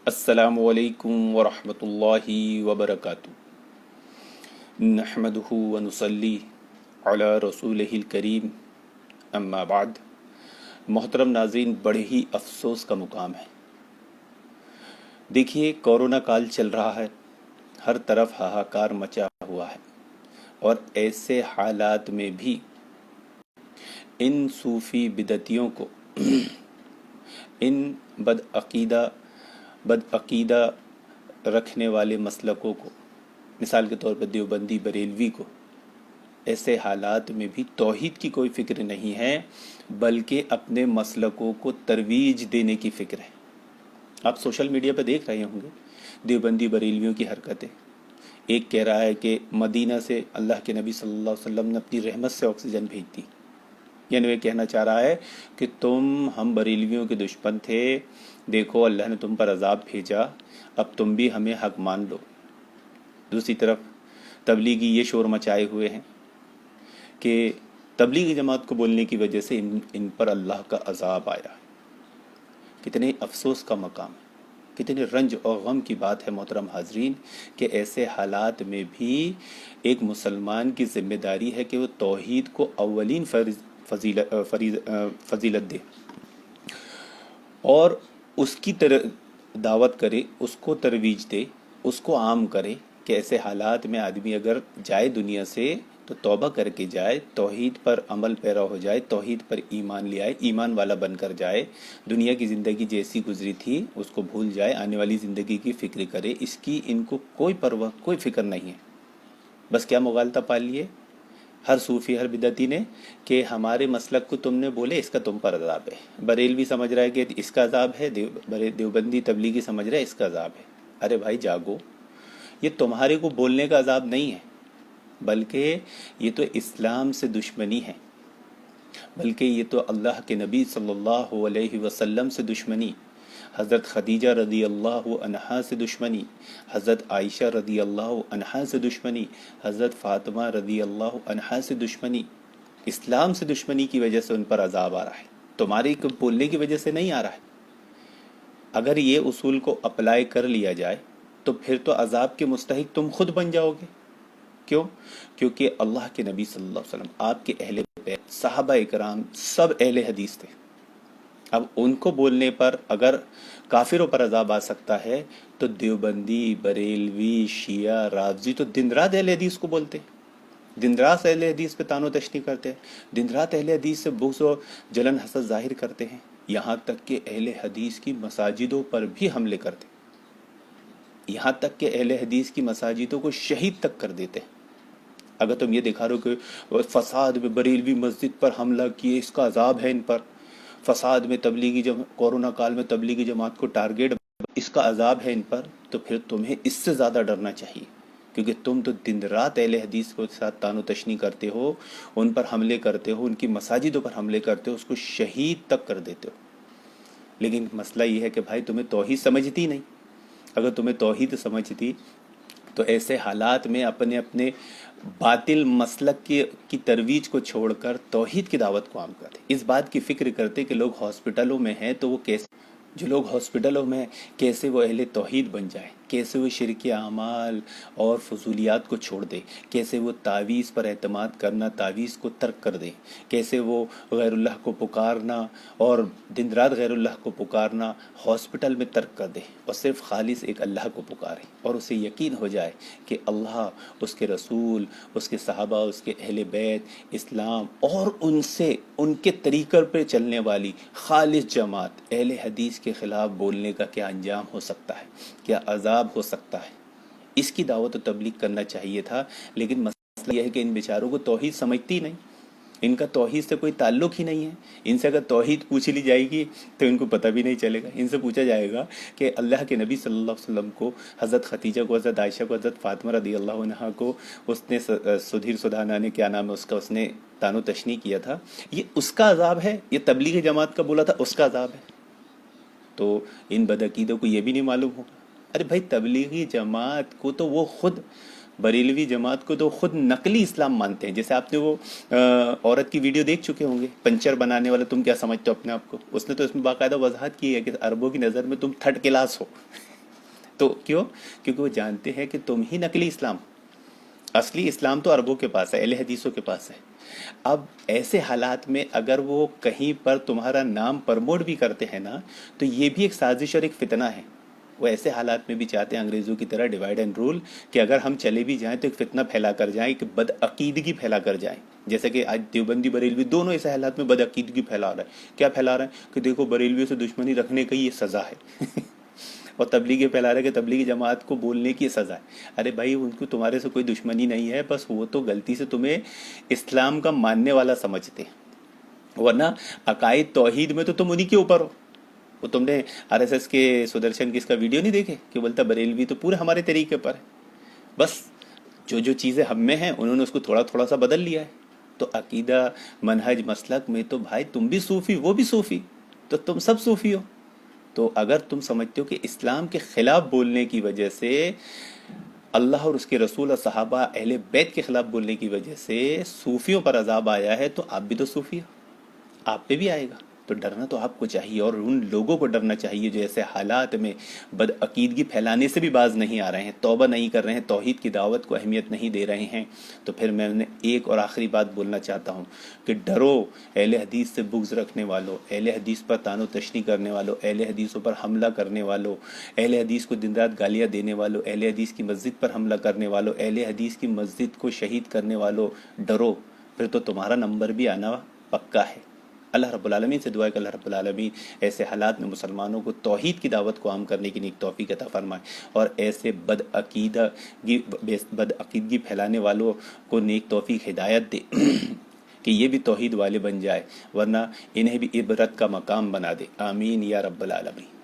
السلام علیکم ورحمۃ اللہ وبرکاتہ۔ نحمدہ ونصلی علی رسولہ الکریم، اما بعد۔ محترم ناظرین، بڑے ہی افسوس کا مقام ہے۔ دیکھیے، کورونا کال چل رہا ہے، ہر طرف ہاہاکار مچا ہوا ہے، اور ایسے حالات میں بھی ان صوفی بدعتیوں کو، ان بدعقیدہ رکھنے والے مسلکوں کو، مثال کے طور پر دیوبندی بریلوی کو، ایسے حالات میں بھی توحید کی کوئی فکر نہیں ہے، بلکہ اپنے مسلکوں کو ترویج دینے کی فکر ہے۔ آپ سوشل میڈیا پہ دیکھ رہے ہوں گے دیوبندی بریلویوں کی حرکتیں۔ ایک کہہ رہا ہے کہ مدینہ سے اللہ کے نبی صلی اللہ علیہ وسلم نے اپنی رحمت سے آکسیجن بھیج دی، یعنی وہ کہنا چاہ رہا ہے کہ ہم بریلویوں کے دشمن تھے، دیکھو اللہ نے تم پر عذاب بھیجا، اب تم بھی ہمیں حق مان لو۔ دوسری طرف تبلیغی یہ شور مچائے ہوئے ہیں کہ تبلیغی جماعت کو بولنے کی وجہ سے ان پر اللہ کا عذاب آیا۔ کتنے افسوس کا مقام ہے، کتنے رنج اور غم کی بات ہے محترم حاضرین، کہ ایسے حالات میں بھی ایک مسلمان کی ذمہ داری ہے کہ وہ توحید کو اولین فضیلت دے، اور اس کی دعوت کرے، اس کو ترویج دے، اس کو عام کرے کہ ایسے حالات میں آدمی اگر جائے دنیا سے تو توبہ کر کے جائے، توحید پر عمل پیرا ہو جائے، توحید پر ایمان لے آئے، ایمان والا بن کر جائے، دنیا کی زندگی جیسی گزری تھی اس کو بھول جائے، آنے والی زندگی کی فکر کرے۔ اس کی ان کو کوئی پرواہ، کوئی فکر نہیں ہے۔ بس کیا مغالطہ پال لیے ہر صوفی، ہر بدعتی نے کہ ہمارے مسلک کو تم نے بولے، اس کا تم پر عذاب ہے۔ بریلوی سمجھ رہا ہے کہ اس کا عذاب ہے، دیوبندی تبلیغی سمجھ رہا ہے اس کا عذاب ہے۔ ارے بھائی جاگو، یہ تمہارے کو بولنے کا عذاب نہیں ہے، بلکہ یہ تو اسلام سے دشمنی ہے، بلکہ یہ تو اللہ کے نبی صلی اللہ علیہ وسلم سے دشمنی، حضرت خدیجہ رضی اللہ عنہا سے دشمنی، حضرت عائشہ رضی اللہ عنہا سے دشمنی، حضرت فاطمہ رضی اللہ عنہا سے دشمنی، اسلام سے دشمنی کی وجہ سے ان پر عذاب آ رہا ہے، تمہارے بولنے کی وجہ سے نہیں آ رہا ہے۔ اگر یہ اصول کو اپلائی کر لیا جائے تو پھر تو عذاب کے مستحق تم خود بن جاؤ گے۔ کیوں؟ کیونکہ اللہ کے نبی صلی اللہ علیہ وسلم، آپ کے اہل بیت، صحابہ اکرام سب اہل حدیث تھے۔ اب ان کو بولنے پر اگر کافروں پر عذاب آ سکتا ہے تو دیوبندی، بریلوی، شیعہ، رافضی تو دن رات اہل حدیث کو بولتے، دن رات اہل حدیث پہ تان و تشنی کرتے ہیں، دن رات اہل حدیث سے بغض و جلن حسد ظاہر کرتے ہیں، یہاں تک کہ اہل حدیث کی مساجدوں پر بھی حملے کرتے ہیں، یہاں تک کہ اہل حدیث کی مساجدوں کو شہید تک کر دیتے ہیں۔ اگر تم یہ دکھا رہے ہو کہ فساد میں بریلوی مسجد پر حملہ کیے، اس کا عذاب ہے ان پر، فساد میں کورونا کال میں تبلیغی جماعت کو ٹارگیٹ، اس کا عذاب ہے ان پر، تو پھر تمہیں اس سے زیادہ ڈرنا چاہیے، کیونکہ تم تو دن رات اہل حدیث کے ساتھ تان و تشنی کرتے ہو، ان پر حملے کرتے ہو، ان کی مساجدوں پر حملے کرتے ہو، اس کو شہید تک کر دیتے ہو۔ لیکن مسئلہ یہ ہے کہ بھائی تمہیں توحید سمجھتی نہیں۔ اگر تمہیں توحید سمجھتی تو ایسے حالات میں اپنے باطل مسلک کی ترویج کو چھوڑ کر توحید کی دعوت کو عام کرتے، اس بات کی فکر کرتے کہ لوگ ہاسپٹلوں میں ہیں تو وہ کیسے وہ اہل توحید بن جائے، کیسے وہ شرک اعمال اور فضولیات کو چھوڑ دے، کیسے وہ تعویذ پر اعتماد کرنا، تعویذ کو ترک کر دے، کیسے وہ غیر اللہ کو پکارنا اور دن رات غیر اللہ کو پکارنا ہاسپٹل میں ترک کر دے، اور صرف خالص ایک اللہ کو پکارے، اور اسے یقین ہو جائے کہ اللہ، اس کے رسول، اس کے صحابہ، اس کے اہل بیت، اسلام اور ان کے طریقے پر چلنے والی خالص جماعت اہل حدیث کے خلاف بولنے کا کیا انجام ہو سکتا ہے، کیا عذاب ہو سکتا ہے۔ اس کی دعوت و تبلیغ کرنا چاہیے تھا، لیکن مسئلہ یہ ہے کہ ان بیچاروں کو توحید سمجھتی نہیں، ان کا توحید سے کوئی تعلق ہی نہیں ہے۔ ان سے اگر توحید پوچھ لی جائے گی تو ان کو پتہ بھی نہیں چلے گا۔ ان سے پوچھا جائے گا کہ اللہ کے نبی صلی اللہ علیہ وسلم کو، حضرت خدیجہ کو، حضرت عائشہ کو، حضرت فاطمہ رضی اللہ عنہا کو اس نے سدھیر سدھانا نے کیا نام ہے اس کا، اس نے تان و تشنی کیا تھا، یہ اس کا عذاب ہے؟ یہ تبلیغی جماعت کا بولا تھا اس کا عذاب ہے؟ تو ان بدعقیدوں کو یہ بھی نہیں معلوم ہوگا۔ ارے بھائی، تبلیغی جماعت کو تو وہ خود، بریلوی جماعت کو تو خود نقلی اسلام مانتے ہیں۔ جیسے آپ نے وہ عورت کی ویڈیو دیکھ چکے ہوں گے، پنچر بنانے والا، تم کیا سمجھتے ہو اپنے آپ کو، اس نے تو اس میں باقاعدہ وضاحت کی ہے کہ عربوں کی نظر میں تم تھرڈ کلاس ہو، تو کیوں؟ کیونکہ وہ جانتے ہیں کہ تم ہی نقلی اسلام، اصلی اسلام تو عربوں کے پاس ہے، اہل حدیثوں کے پاس ہے۔ اب ایسے حالات میں اگر وہ کہیں پر تمہارا نام پرموٹ بھی کرتے ہیں نا، تو یہ بھی ایک سازش اور ایک فتنہ ہے۔ وہ ایسے حالات میں بھی چاہتے ہیں انگریزوں کی طرح ڈیوائڈ اینڈ رول، کہ اگر ہم چلے بھی جائیں تو ایک فتنہ پھیلا کر جائیں، ایک بد عقیدگی پھیلا کر جائیں۔ جیسے کہ آج دیوبندی بریلوی دونوں ایسے حالات میں بد عقیدگی پھیلا رہا ہے۔ کیا پھیلا رہا ہے؟ کہ دیکھو بریلویوں سے دشمنی رکھنے کی یہ سزا ہے اور تبلیغی پھیلا رہے کہ تبلیغی جماعت کو بولنے کی سزا ہے۔ ارے بھائی ان کو تمہارے سے کوئی دشمنی نہیں ہے، بس وہ تو غلطی سے تمہیں اسلام کا ماننے والا سمجھتے ہیں، ورنہ عقائد توحید میں تو تم انہی کے اوپر ہو۔ وہ تم نے آر ایس ایس کے سدرشن کی اس کا ویڈیو نہیں دیکھے کہ بولتا بریلوی تو پورے ہمارے طریقے پر ہے، بس جو جو چیزیں ہم میں ہیں انہوں نے اس کو تھوڑا تھوڑا سا بدل لیا ہے۔ تو عقیدہ منہج مسلک میں تو بھائی تم بھی صوفی وہ بھی صوفی، تو تم سب صوفی ہو۔ تو اگر تم سمجھتے ہو کہ اسلام کے خلاف بولنے کی وجہ سے، اللہ اور اس کے رسول اور صحابہ اہل بیت کے خلاف بولنے کی وجہ سے صوفیوں پر عذاب آیا ہے، تو آپ بھی تو صوفی ہو، آپ پہ بھی آئے گا۔ تو ڈرنا تو آپ کو چاہیے، اور ان لوگوں کو ڈرنا چاہیے جو ایسے حالات میں بد عقیدگی پھیلانے سے بھی باز نہیں آ رہے ہیں، توبہ نہیں کر رہے ہیں، توحید کی دعوت کو اہمیت نہیں دے رہے ہیں۔ تو پھر میں نے ایک اور آخری بات بولنا چاہتا ہوں کہ ڈرو اہل حدیث سے بغض رکھنے والوں، اہل حدیث پر طعن و تشنیع کرنے والوں، اہل حدیثوں پر حملہ کرنے والوں، اہل حدیث کو دن رات گالیاں دینے والوں، اہل حدیث کی مسجد پر حملہ کرنے والوں، اہل حدیث کی مسجد کو شہید کرنے والوں، ڈرو، پھر تو تمہارا نمبر بھی آنا پکا ہے۔ اللہ رب العالمین سے دعا ہے کہ اللہ رب العالمین ایسے حالات میں مسلمانوں کو توحید کی دعوت کو عام کرنے کی نیک توفیق عطا فرمائے، اور ایسے بد عقیدگی پھیلانے والوں کو نیک توفیق ہدایت دے کہ یہ بھی توحید والے بن جائے، ورنہ انہیں بھی عبرت کا مقام بنا دے۔ آمین یا رب العالمین۔